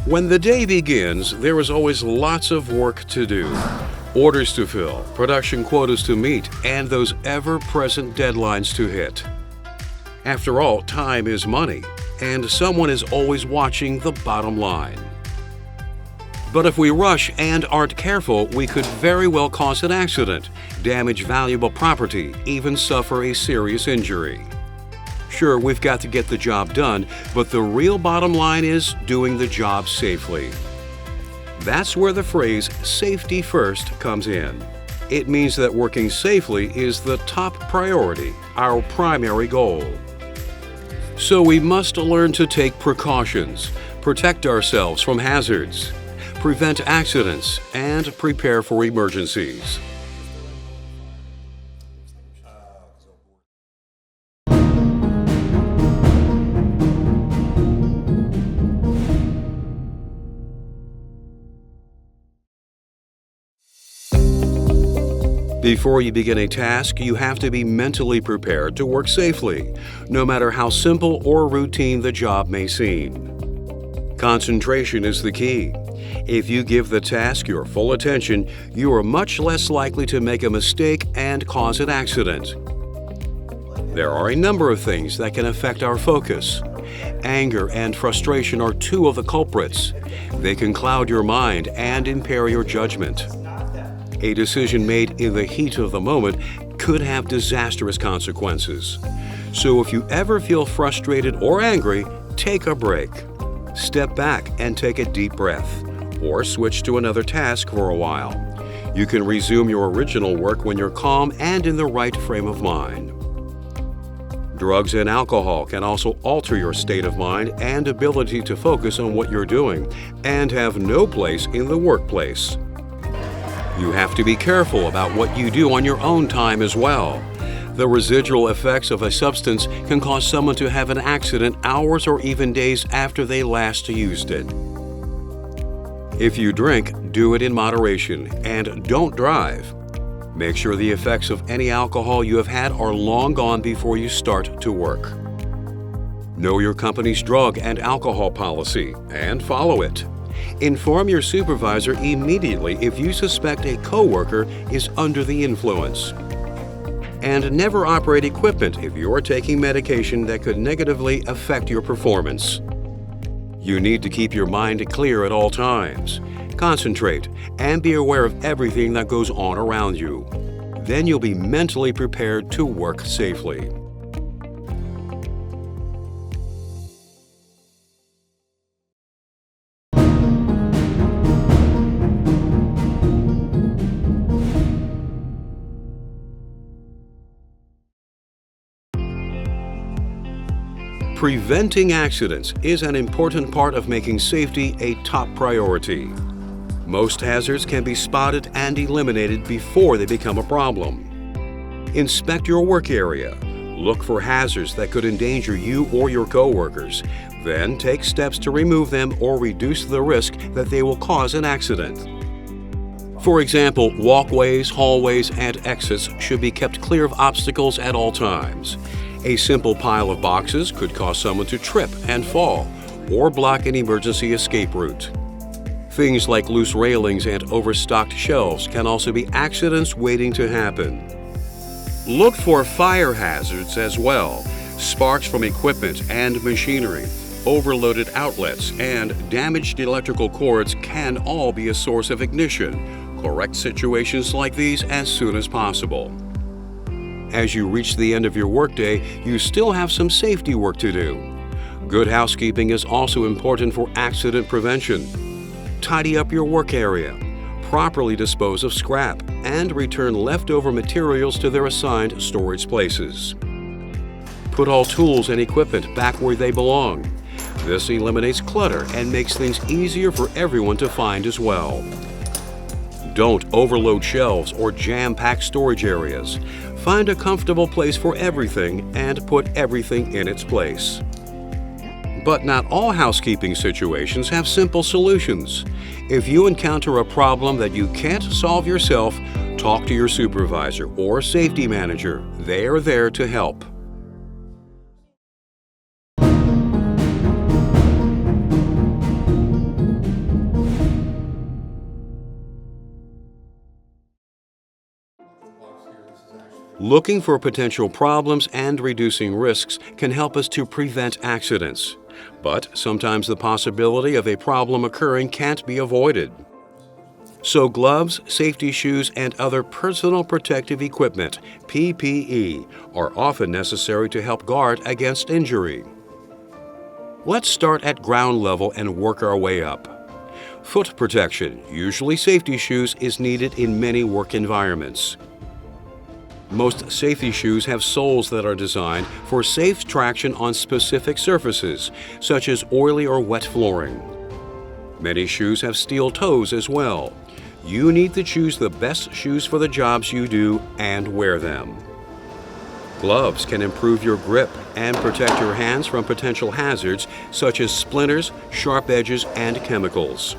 When the day begins, there is always lots of work to do. Orders to fill, production quotas to meet, and those ever-present deadlines to hit. After all, time is money, and someone is always watching the bottom line. But if we rush and aren't careful, we could very well cause an accident, damage valuable property, even suffer a serious injury. Sure, we've got to get the job done, but the real bottom line is doing the job safely. That's where the phrase "safety first" comes in. It means that working safely is the top priority, our primary goal. So we must learn to take precautions, protect ourselves from hazards, prevent accidents, and prepare for emergencies. Before you begin a task, you have to be mentally prepared to work safely, no matter how simple or routine the job may seem. Concentration is the key. If you give the task your full attention, you are much less likely to make a mistake and cause an accident. There are a number of things that can affect our focus. Anger and frustration are two of the culprits. They can cloud your mind and impair your judgment. A decision made in the heat of the moment could have disastrous consequences. So if you ever feel frustrated or angry, take a break. Step back and take a deep breath, or switch to another task for a while. You can resume your original work when you're calm and in the right frame of mind. Drugs and alcohol can also alter your state of mind and ability to focus on what you're doing, and have no place in the workplace. You have to be careful about what you do on your own time as well. The residual effects of a substance can cause someone to have an accident hours or even days after they last used it. If you drink, do it in moderation and don't drive. Make sure the effects of any alcohol you have had are long gone before you start to work. Know your company's drug and alcohol policy and follow it. Inform your supervisor immediately if you suspect a coworker is under the influence. And never operate equipment if you are taking medication that could negatively affect your performance. You need to keep your mind clear at all times. Concentrate and be aware of everything that goes on around you. Then you'll be mentally prepared to work safely. Preventing accidents is an important part of making safety a top priority. Most hazards can be spotted and eliminated before they become a problem. Inspect your work area. Look for hazards that could endanger you or your coworkers. Then take steps to remove them or reduce the risk that they will cause an accident. For example, walkways, hallways, and exits should be kept clear of obstacles at all times. A simple pile of boxes could cause someone to trip and fall, or block an emergency escape route. Things like loose railings and overstocked shelves can also be accidents waiting to happen. Look for fire hazards as well. Sparks from equipment and machinery, overloaded outlets, and damaged electrical cords can all be a source of ignition. Correct situations like these as soon as possible. As you reach the end of your workday, you still have some safety work to do. Good housekeeping is also important for accident prevention. Tidy up your work area, properly dispose of scrap, and return leftover materials to their assigned storage places. Put all tools and equipment back where they belong. This eliminates clutter and makes things easier for everyone to find as well. Don't overload shelves or jam-pack storage areas. Find a comfortable place for everything and put everything in its place. But not all housekeeping situations have simple solutions. If you encounter a problem that you can't solve yourself, talk to your supervisor or safety manager. They are there to help. Looking for potential problems and reducing risks can help us to prevent accidents. But sometimes the possibility of a problem occurring can't be avoided. So gloves, safety shoes, and other personal protective equipment, PPE, are often necessary to help guard against injury. Let's start at ground level and work our way up. Foot protection, usually safety shoes, is needed in many work environments. Most safety shoes have soles that are designed for safe traction on specific surfaces, such as oily or wet flooring. Many shoes have steel toes as well. You need to choose the best shoes for the jobs you do and wear them. Gloves can improve your grip and protect your hands from potential hazards such as splinters, sharp edges, and chemicals.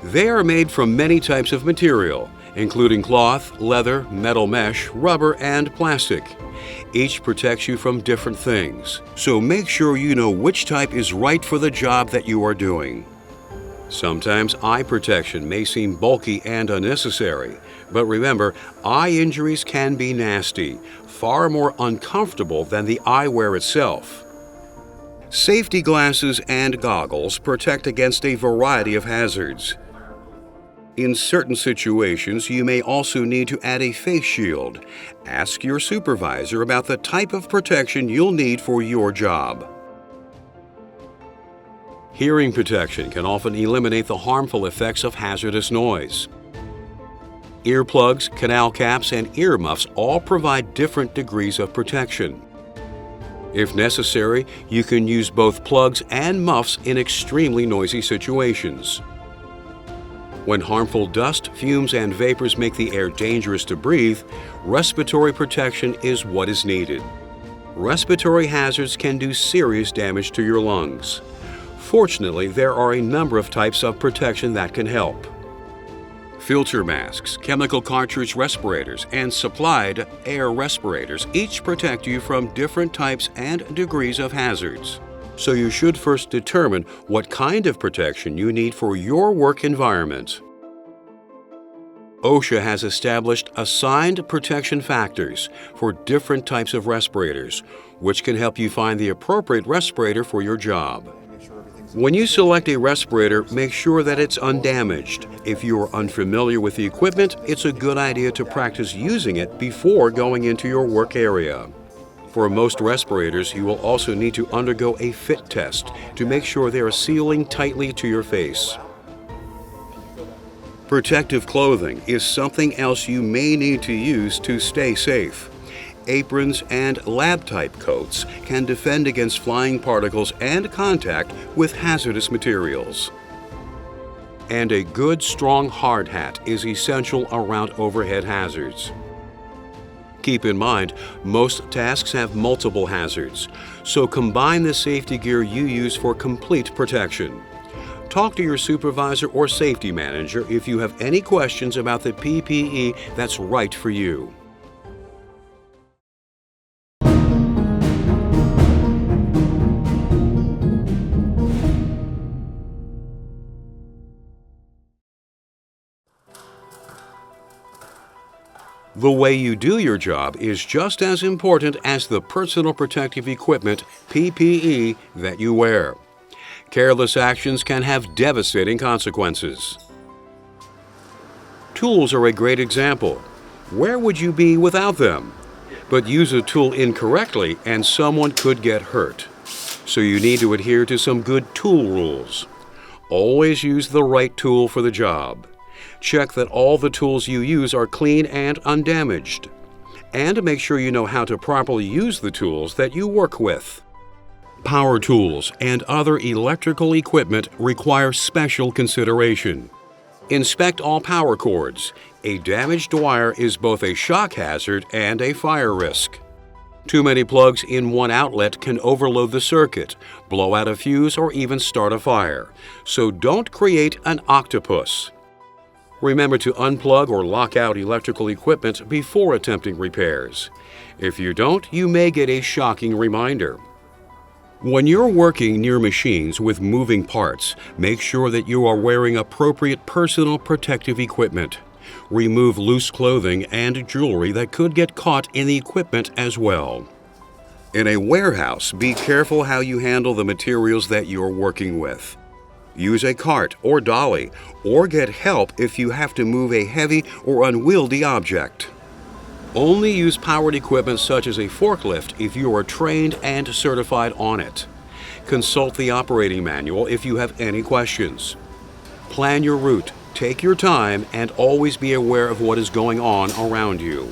They are made from many types of material, including cloth, leather, metal mesh, rubber, and plastic. Each protects you from different things, so make sure you know which type is right for the job that you are doing. Sometimes eye protection may seem bulky and unnecessary, but remember, eye injuries can be nasty, far more uncomfortable than the eyewear itself. Safety glasses and goggles protect against a variety of hazards. In certain situations, you may also need to add a face shield. Ask your supervisor about the type of protection you'll need for your job. Hearing protection can often eliminate the harmful effects of hazardous noise. Earplugs, canal caps, and earmuffs all provide different degrees of protection. If necessary, you can use both plugs and muffs in extremely noisy situations. When harmful dust, fumes, and vapors make the air dangerous to breathe, respiratory protection is what is needed. Respiratory hazards can do serious damage to your lungs. Fortunately, there are a number of types of protection that can help. Filter masks, chemical cartridge respirators, and supplied air respirators each protect you from different types and degrees of hazards. So you should first determine what kind of protection you need for your work environment. OSHA has established assigned protection factors for different types of respirators, which can help you find the appropriate respirator for your job. When you select a respirator, make sure that it's undamaged. If you are unfamiliar with the equipment, it's a good idea to practice using it before going into your work area. For most respirators, you will also need to undergo a fit test to make sure they are sealing tightly to your face. Protective clothing is something else you may need to use to stay safe. Aprons and lab-type coats can defend against flying particles and contact with hazardous materials. And a good, strong hard hat is essential around overhead hazards. Keep in mind, most tasks have multiple hazards, so combine the safety gear you use for complete protection. Talk to your supervisor or safety manager if you have any questions about the PPE that's right for you. The way you do your job is just as important as the personal protective equipment, PPE, that you wear. Careless actions can have devastating consequences. Tools are a great example. Where would you be without them? But use a tool incorrectly and someone could get hurt. So you need to adhere to some good tool rules. Always use the right tool for the job. Check that all the tools you use are clean and undamaged. And make sure you know how to properly use the tools that you work with. Power tools and other electrical equipment require special consideration. Inspect all power cords. A damaged wire is both a shock hazard and a fire risk. Too many plugs in one outlet can overload the circuit, blow out a fuse, or even start a fire. So don't create an octopus. Remember to unplug or lock out electrical equipment before attempting repairs. If you don't, you may get a shocking reminder. When you're working near machines with moving parts, make sure that you are wearing appropriate personal protective equipment. Remove loose clothing and jewelry that could get caught in the equipment as well. In a warehouse, be careful how you handle the materials that you're working with. Use a cart or dolly, or get help if you have to move a heavy or unwieldy object. Only use powered equipment such as a forklift if you are trained and certified on it. Consult the operating manual if you have any questions. Plan your route, take your time, and always be aware of what is going on around you.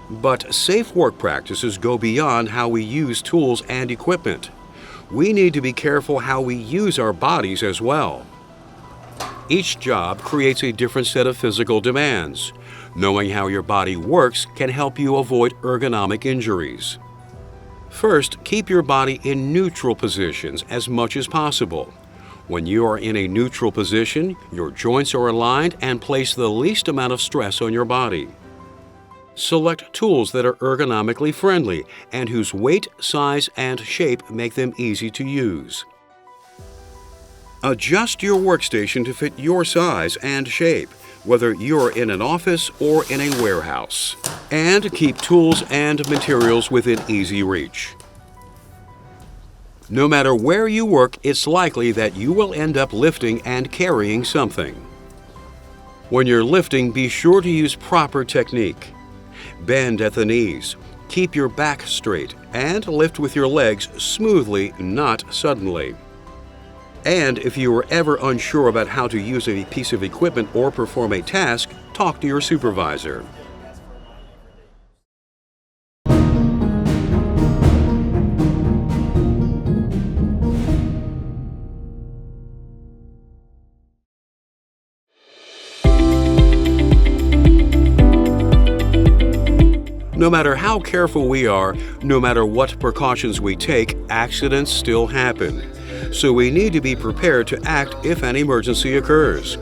But safe work practices go beyond how we use tools and equipment. We need to be careful how we use our bodies as well. Each job creates a different set of physical demands. Knowing how your body works can help you avoid ergonomic injuries. First, keep your body in neutral positions as much as possible. When you are in a neutral position, your joints are aligned and place the least amount of stress on your body. Select tools that are ergonomically friendly and whose weight, size, and shape make them easy to use. Adjust your workstation to fit your size and shape, whether you're in an office or in a warehouse. And keep tools and materials within easy reach. No matter where you work, it's likely that you will end up lifting and carrying something. When you're lifting, be sure to use proper technique. Bend at the knees, keep your back straight, and lift with your legs smoothly, not suddenly. And if you are ever unsure about how to use a piece of equipment or perform a task, talk to your supervisor. No matter how careful we are, no matter what precautions we take, accidents still happen. So we need to be prepared to act if an emergency occurs.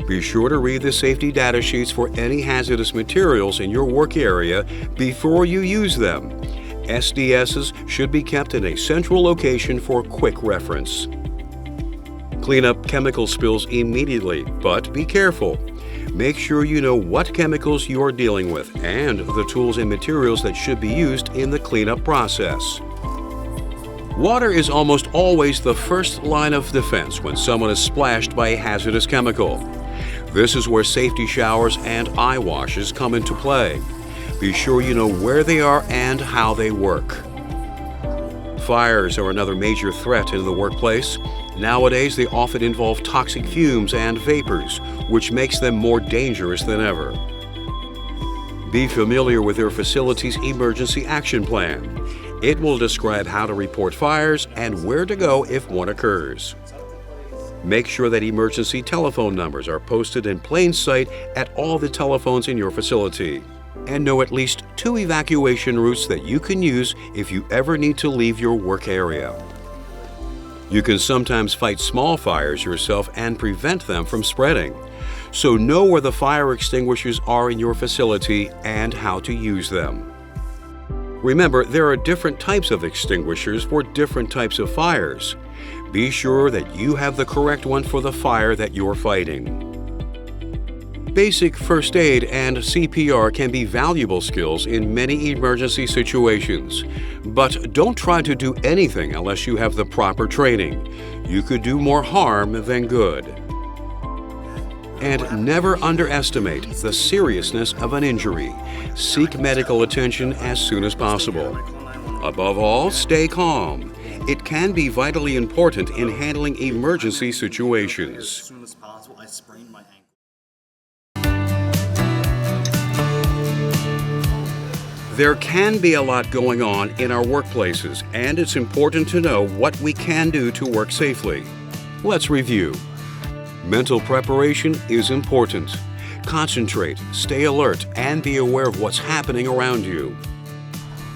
Be sure to read the safety data sheets for any hazardous materials in your work area before you use them. SDSs should be kept in a central location for quick reference. Clean up chemical spills immediately, but be careful. Make sure you know what chemicals you are dealing with and the tools and materials that should be used in the cleanup process. Water is almost always the first line of defense when someone is splashed by a hazardous chemical. This is where safety showers and eye washes come into play. Be sure you know where they are and how they work. Fires are another major threat in the workplace. Nowadays, they often involve toxic fumes and vapors, which makes them more dangerous than ever. Be familiar with your facility's emergency action plan. It will describe how to report fires and where to go if one occurs. Make sure that emergency telephone numbers are posted in plain sight at all the telephones in your facility. And know at least 2 evacuation routes that you can use if you ever need to leave your work area. You can sometimes fight small fires yourself and prevent them from spreading. So know where the fire extinguishers are in your facility and how to use them. Remember, there are different types of extinguishers for different types of fires. Be sure that you have the correct one for the fire that you're fighting. Basic first aid and CPR can be valuable skills in many emergency situations. But don't try to do anything unless you have the proper training. You could do more harm than good. And never underestimate the seriousness of an injury. Seek medical attention as soon as possible. Above all, stay calm. It can be vitally important in handling emergency situations. As soon as possible, I sprained my ankle. There can be a lot going on in our workplaces, and it's important to know what we can do to work safely. Let's review. Mental preparation is important. Concentrate, stay alert, and be aware of what's happening around you.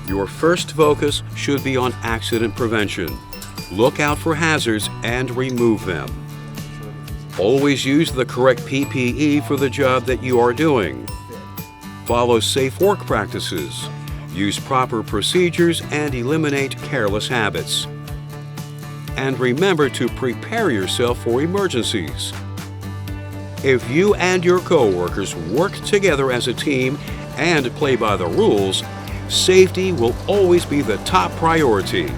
Your first focus should be on accident prevention. Look out for hazards and remove them. Always use the correct PPE for the job that you are doing. Follow safe work practices. Use proper procedures and eliminate careless habits. And remember to prepare yourself for emergencies. If you and your coworkers work together as a team and play by the rules, safety will always be the top priority.